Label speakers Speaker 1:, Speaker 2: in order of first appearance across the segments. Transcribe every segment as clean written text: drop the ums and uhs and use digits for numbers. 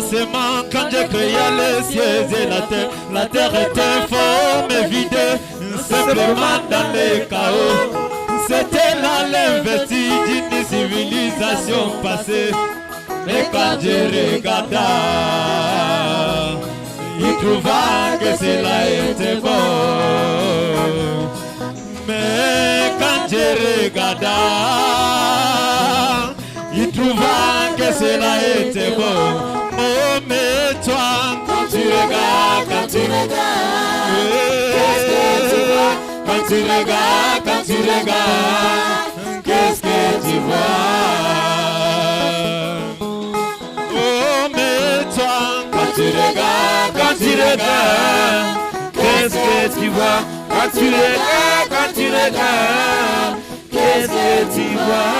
Speaker 1: commencement, quand Dieu créa les cieux et la terre était forme et vide, simplement dans les chaos. C'était là l'investige d'une civilisation passée. Et quand Dieu regarda, il trouva que cela était bon. Mais quand Dieu regarda, il trouva que cela était bon. Oh, mais toi, quand tu regardes, qu'est-ce que tu vois? Quand tu regardes, qu'est-ce que tu vois? Oh, mais toi, quand tu regardes, qu'est-ce que tu vois? Quand tu regardes, qu'est-ce que tu vois?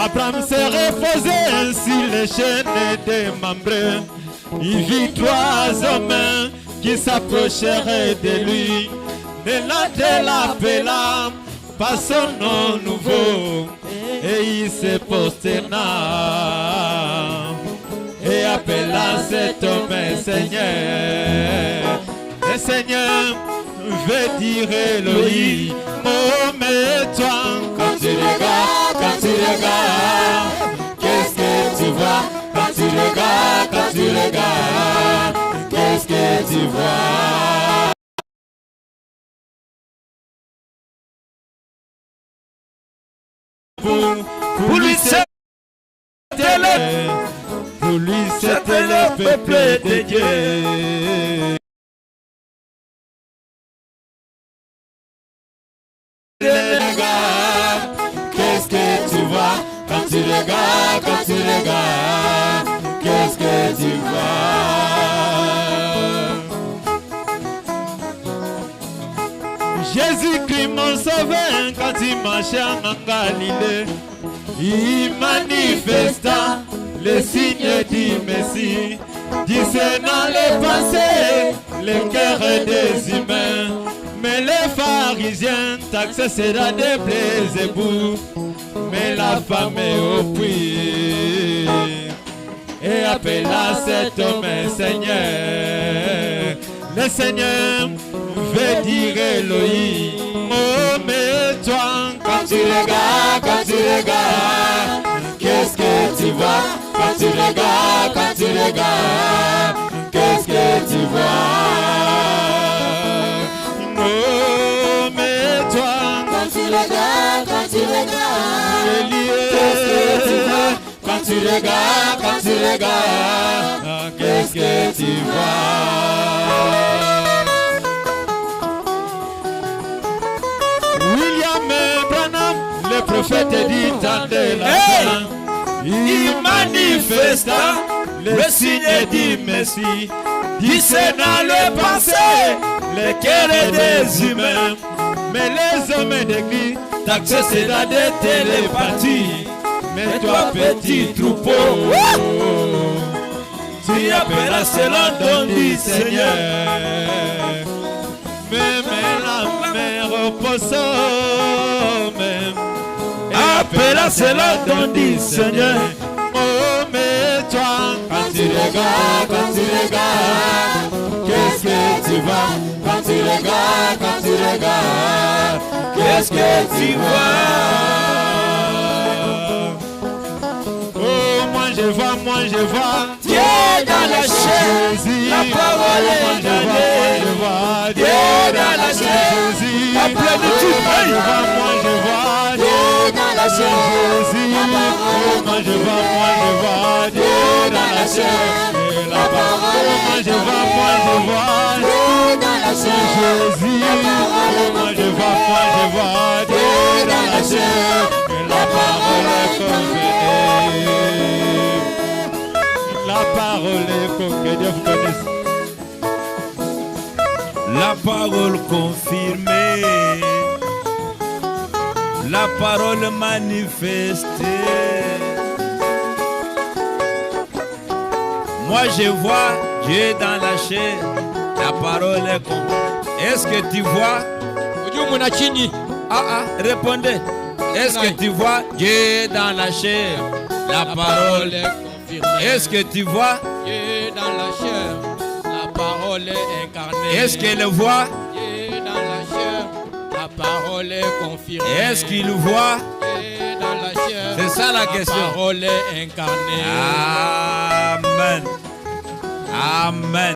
Speaker 1: Abraham s'est reposé ainsi les chaînes des membres. Il vit 3 hommes qui s'approcheraient de lui. De l'appela par son nom nouveau. Et il se prosterna et appela cet homme Seigneur. Le Seigneur veut dire Elohim. Oh, mais toi, quand tu regardes, qu'est-ce que tu vois? Quand tu regardes, qu'est-ce que tu vois? Pour lui, c'était le peuple de Dieu. Qu'est-ce que tu vois? Quand tu regardes, qu'est-ce que tu vois? Jésus-Christ mon sauveur, quand il marchait en Galilée, il manifesta les signes du Messie, discernant les pensées, les cœurs des humains. Mais les pharisiens taxaient cela de Belzébuth, mais la femme est au puits et appela cet homme Seigneur. Le Seigneur veut dire Elohim. Oh, mais toi, quand tu regardes, qu'est-ce que tu vois? Quand tu regardes, qu'est-ce que tu vois? Oh, mais toi, quand tu regardes, qu'est-ce que tu vois? Quand tu regardes, qu'est-ce que tu vois? William Branham, le prophète dit dans de la fin, il manifesta le signe du Messie, discernant les pensées, les cœurs des humains. Mais les hommes d'église taxent cela de télépathie. Mais toi, petit troupeau, tu appelleras cela don du Seigneur. Même la mère au poisson, appellera cela don du Seigneur. Oh, mais toi, quand tu regardes, qu'est-ce que tu vois? Quand tu regardes, qu'est-ce que tu vois? Oh, moi je vois Dieu dans la chaise, la parole est donnée. Dieu dans la chaise, la plénitude. Moi je vois Dieu dans la chaise, moi je vois Dieu dans la chaise, la parole. Moi je vois Dieu dans la chaise, moi je vois Dieu dans la chaise, la parole est confirmée. La parole est confirmée. Que Dieu vous connaisse.
Speaker 2: La parole confirmée, la parole manifestée. Moi je vois Dieu dans la chair, la parole est confirmée. Est-ce que tu vois? Répondez. Est-ce que tu vois Dieu dans la chair? La parole
Speaker 1: est confirmée.
Speaker 2: Est-ce que tu vois
Speaker 1: Dieu dans la chair, la parole est incarnée.
Speaker 2: Est-ce qu'il le voit?
Speaker 1: Dieu dans la chair, la parole est confirmée.
Speaker 2: Est-ce qu'il le voit?
Speaker 1: Dieu dans la chair,
Speaker 2: C'est ça la question.
Speaker 1: La parole est incarnée.
Speaker 2: Amen. Amen.